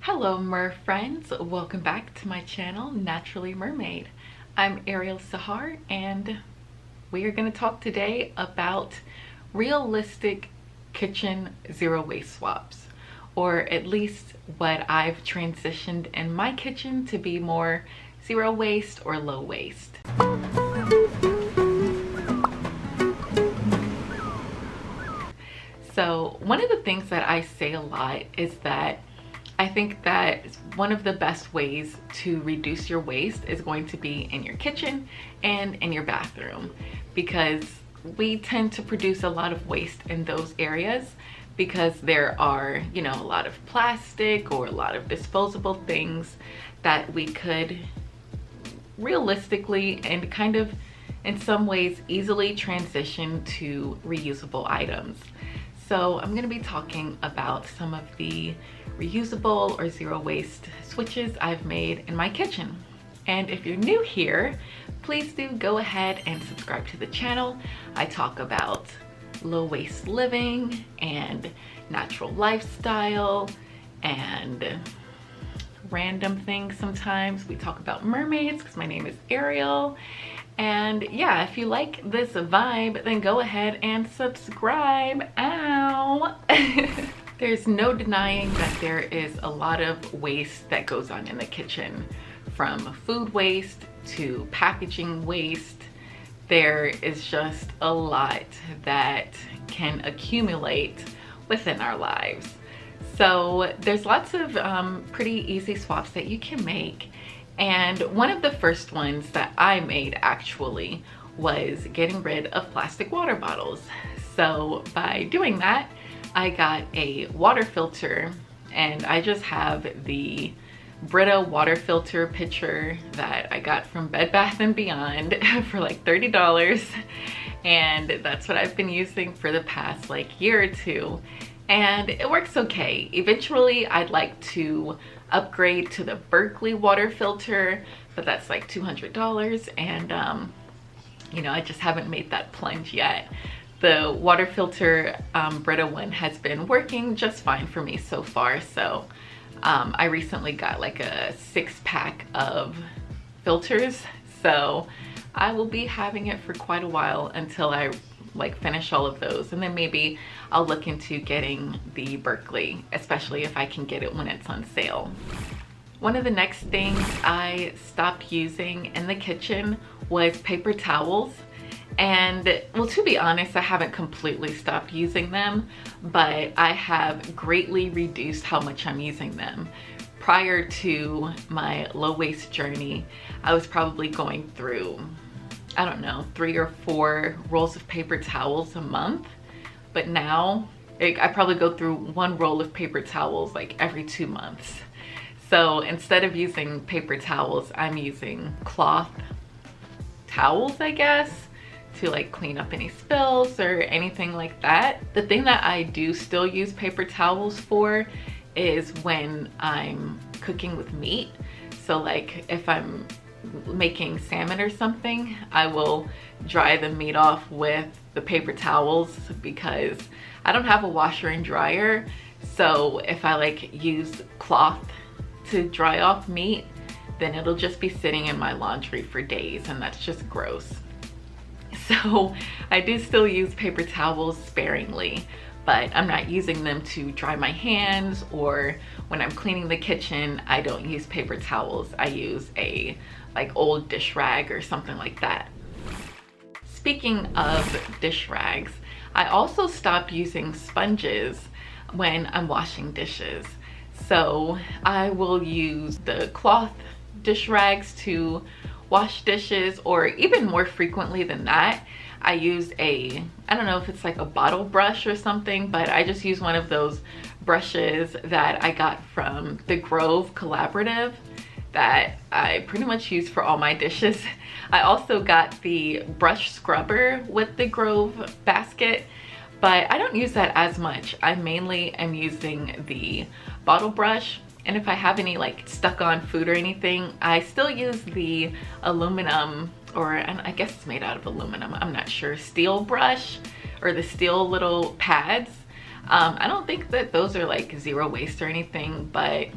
Hello mer friends, welcome back to my channel Naturally Mermaid. I'm Ariel Sahar and we are going to talk today about realistic kitchen zero waste swaps, or at least what I've transitioned in my kitchen to be more zero waste or low waste. So one of the things that I say a lot is that I think that one of the best ways to reduce your waste is going to be in your kitchen and in your bathroom, because we tend to produce a lot of waste in those areas because there are, a lot of plastic or a lot of disposable things that we could realistically and kind of in some ways easily transition to reusable items. So I'm going to be talking about some of the reusable or zero waste switches I've made in my kitchen. And if you're new here, please do go ahead and subscribe to the channel. I talk about low waste living and natural lifestyle and random things sometimes. We talk about mermaids because my name is Ariel. And yeah, if you like this vibe, then go ahead and subscribe. Ow! There's no denying that there is a lot of waste that goes on in the kitchen, from food waste to packaging waste. There is just a lot that can accumulate within our lives. So there's lots of pretty easy swaps that you can make. And one of the first ones that I made actually was getting rid of plastic water bottles. So by doing that, I got a water filter, and I just have the Brita water filter pitcher that I got from Bed Bath & Beyond for like $30. And that's what I've been using for the past year or two. And it works okay. Eventually, I'd like to upgrade to the Berkeley water filter, but that's like $200, and I just haven't made that plunge yet. The water filter Brita one has been working just fine for me so far. So I recently got like a 6-pack of filters, so I will be having it for quite a while until I finish all of those, and then maybe I'll look into getting the Berkeley, especially if I can get it when it's on sale. One of the next things I stopped using in the kitchen was paper towels. And well, to be honest, I haven't completely stopped using them, but I have greatly reduced how much I'm using them. Prior to my low waste journey, I was probably going through, I don't know, 3 or 4 rolls of paper towels a month. But now I probably go through 1 roll of paper towels like every 2 months. So instead of using paper towels, I'm using cloth towels, I guess, to clean up any spills or anything like that. The thing that I do still use paper towels for is when I'm cooking with meat. So if I'm making salmon or something, I will dry the meat off with the paper towels because I don't have a washer and dryer. So if I use cloth to dry off meat, then it'll just be sitting in my laundry for days, and that's just gross. So I do still use paper towels sparingly, but I'm not using them to dry my hands, or when I'm cleaning the kitchen, I don't use paper towels. I use a old dish rag or something like that. Speaking of dish rags, I also stopped using sponges when I'm washing dishes. So I will use the cloth dish rags to wash dishes, or even more frequently than that, I use I don't know if it's a bottle brush or something, but I just use one of those brushes that I got from the Grove Collaborative that I pretty much use for all my dishes. I also got the brush scrubber with the Grove basket, but I don't use that as much. I mainly am using the bottle brush. And if I have any stuck on food or anything, I still use the aluminum, or I guess it's made out of aluminum, I'm not sure, steel brush, or the steel little pads. I don't think that those are zero waste or anything, but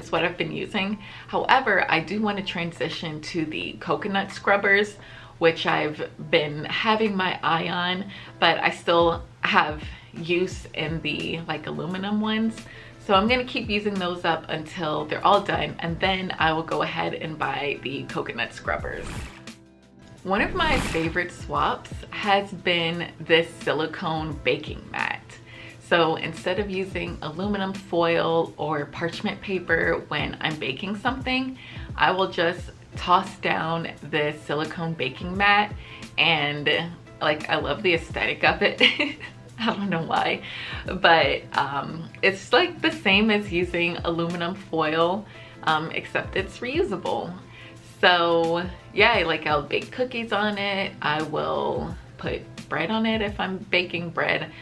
It's what I've been using. However, I do want to transition to the coconut scrubbers, which I've been having my eye on, but I still have use in the like aluminum ones. So I'm gonna keep using those up until they're all done, and then I will go ahead and buy the coconut scrubbers. One of my favorite swaps has been this silicone baking mat. So instead of using aluminum foil or parchment paper when I'm baking something, I will just toss down this silicone baking mat, and like I love the aesthetic of it. I don't know why, but it's like the same as using aluminum foil, except it's reusable. So yeah, like I'll bake cookies on it. I will put bread on it if I'm baking bread.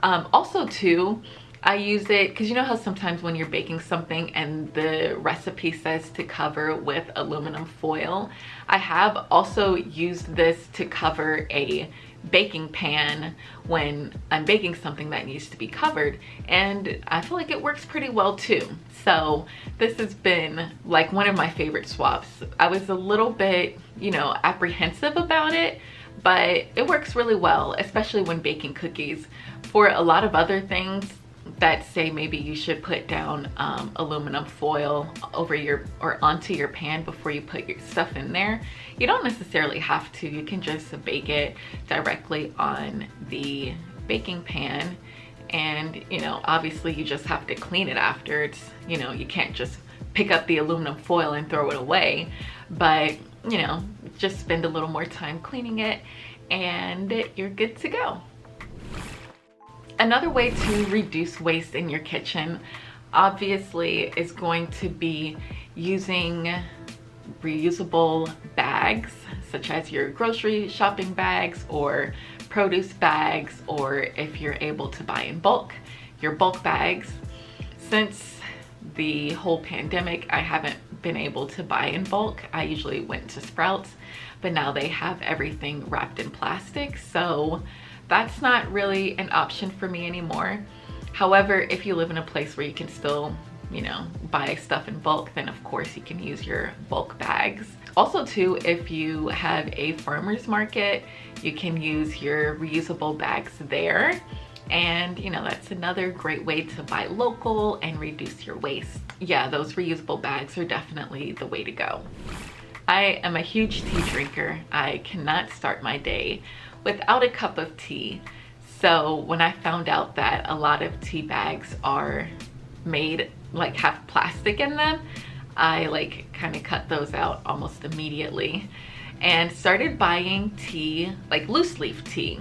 Also too, I use it because you know how sometimes when you're baking something and the recipe says to cover with aluminum foil, I have also used this to cover a baking pan when I'm baking something that needs to be covered, and I feel like it works pretty well too. So this has been like one of my favorite swaps. I was a little bit, you know, apprehensive about it, but it works really well, especially when baking cookies. For a lot of other things that say maybe you should put down aluminum foil over your or onto your pan before you put your stuff in there, you don't necessarily have to. You can just bake it directly on the baking pan, and you know, obviously you just have to clean it after. It's, you know, you can't just pick up the aluminum foil and throw it away, but you know, just spend a little more time cleaning it and you're good to go. Another way to reduce waste in your kitchen obviously is going to be using reusable bags, such as your grocery shopping bags or produce bags, or if you're able to buy in bulk, your bulk bags. Since the whole pandemic, I haven't been able to buy in bulk. I usually went to Sprouts, but now they have everything wrapped in plastic, so that's not really an option for me anymore. However, if you live in a place where you can still, you know, buy stuff in bulk, then of course you can use your bulk bags. Also too, if you have a farmer's market, you can use your reusable bags there. And you know, that's another great way to buy local and reduce your waste. Yeah, those reusable bags are definitely the way to go. I am a huge tea drinker. I cannot start my day without a cup of tea. So when I found out that a lot of tea bags are made, like have plastic in them, I like kind of cut those out almost immediately and started buying tea, like loose leaf tea.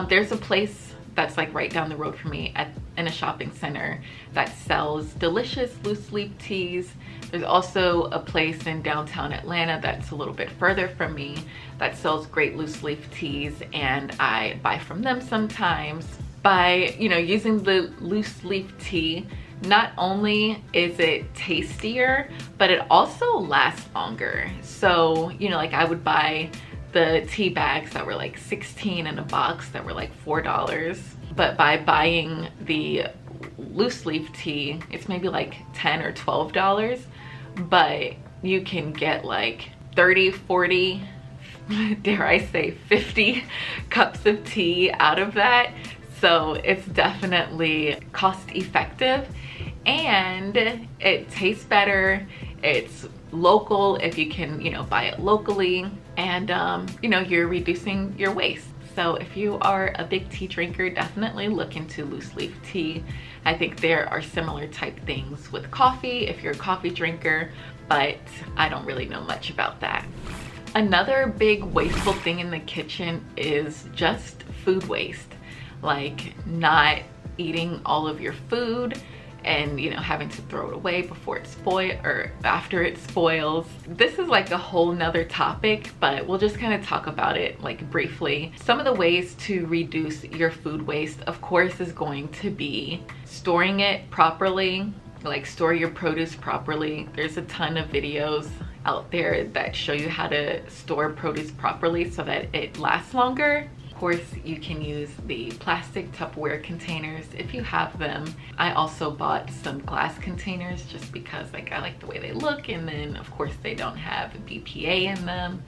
There's a place that's like right down the road from me in a shopping center that sells delicious loose leaf teas. There's also a place in downtown Atlanta that's a little bit further from me that sells great loose leaf teas, and I buy from them sometimes. By, you know, using the loose leaf tea, not only is it tastier, but it also lasts longer. So, you know, like I would buy the tea bags that were like 16 in a box that were like $4, but by buying the loose leaf tea, it's maybe like $10 or $12, but you can get like 30, 40, dare I say 50 cups of tea out of that. So it's definitely cost effective and it tastes better. It's local if you can, you know, buy it locally, and you know, you're reducing your waste. So if you are a big tea drinker, definitely look into loose leaf tea. I think there are similar type things with coffee if you're a coffee drinker, but I don't really know much about that. Another big wasteful thing in the kitchen is just food waste, like not eating all of your food and, you know, having to throw it away before it spoils or after it spoils. This is like a whole nother topic, but we'll just kind of talk about it like briefly. Some of the ways to reduce your food waste, of course, is going to be storing it properly, like store your produce properly. There's a ton of videos out there that show you how to store produce properly so that it lasts longer. course, you can use the plastic Tupperware containers if you have them. I also bought some glass containers just because like I like the way they look, and then of course they don't have BPA in them.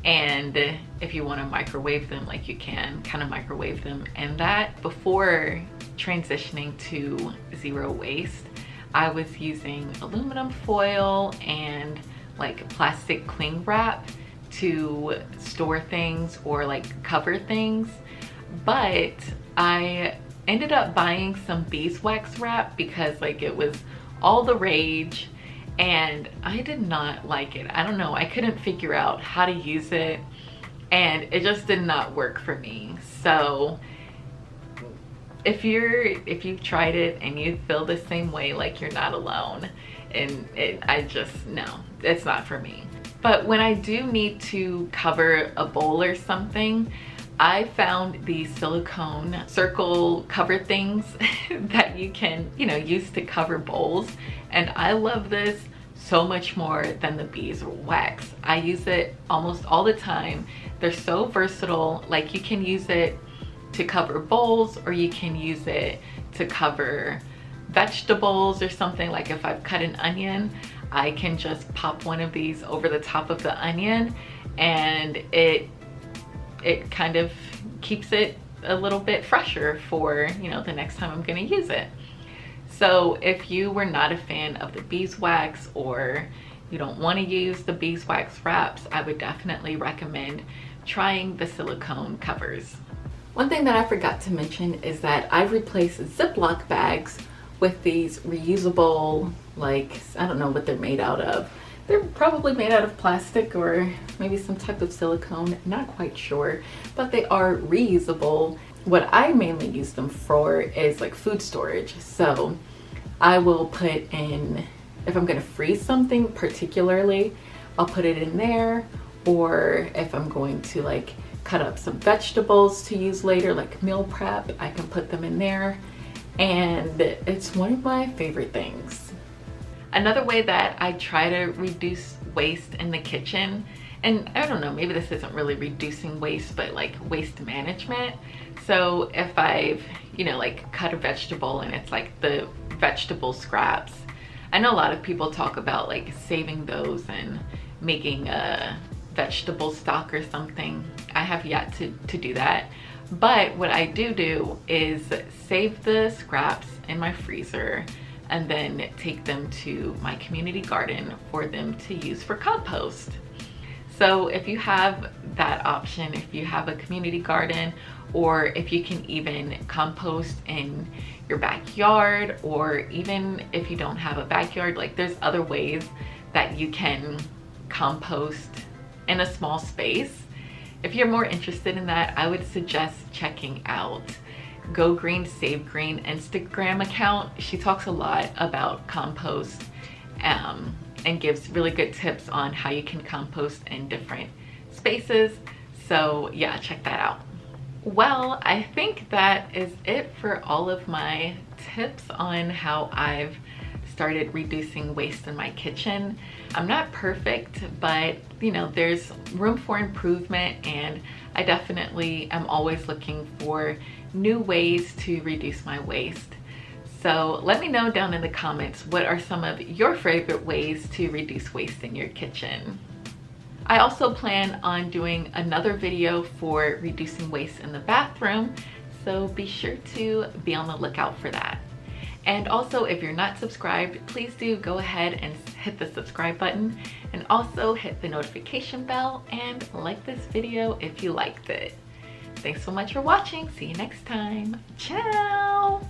And if you want to microwave them, like you can kind of microwave them. And that, before transitioning to zero waste, I was using aluminum foil and like plastic cling wrap to store things or like cover things. But I ended up buying some beeswax wrap because like it was all the rage, and I did not like it. I don't know, I couldn't figure out how to use it, and it just did not work for me. So if you've tried it and you feel the same way, like, you're not alone. And no, it's not for me. But when I do need to cover a bowl or something, I found these silicone circle cover things that you can, use to cover bowls. And I love this so much more than the beeswax. I use it almost all the time. They're so versatile. Like, you can use it to cover bowls, or you can use it to cover vegetables or something. Like if I've cut an onion, I can just pop one of these over the top of the onion, and it kind of keeps it a little bit fresher for, the next time I'm going to use it. So if you were not a fan of the beeswax, or you don't want to use the beeswax wraps, I would definitely recommend trying the silicone covers. One thing that I forgot to mention is that I've replaced Ziploc bags with these reusable, like, I don't know what they're made out of. They're probably made out of plastic or maybe some type of silicone, not quite sure, but they are reusable. What I mainly use them for is like food storage. So I will put in, if I'm gonna freeze something particularly, I'll put it in there. Or if I'm going to like cut up some vegetables to use later, like meal prep, I can put them in there. And it's one of my favorite things. Another way that I try to reduce waste in the kitchen, and I don't know, maybe this isn't really reducing waste, but like waste management. So if I've, like cut a vegetable and it's like the vegetable scraps, I know a lot of people talk about like saving those and making a vegetable stock or something. I have yet to do that. But what I do is save the scraps in my freezer and then take them to my community garden for them to use for compost. So if you have that option, if you have a community garden, or if you can even compost in your backyard, or even if you don't have a backyard, like there's other ways that you can compost in a small space. If you're more interested in that, I would suggest checking out Go Green Save Green Instagram account. She talks a lot about compost and gives really good tips on how you can compost in different spaces. So yeah, check that out. Well, I think that is it for all of my tips on how I've started reducing waste in my kitchen. I'm not perfect, but there's room for improvement, and I definitely am always looking for new ways to reduce my waste. So let me know down in the comments, what are some of your favorite ways to reduce waste in your kitchen? I also plan on doing another video for reducing waste in the bathroom, so be sure to be on the lookout for that. And also, if you're not subscribed, please do go ahead and hit the subscribe button, and also hit the notification bell and like this video if you liked it. Thanks so much for watching. See you next time. Ciao!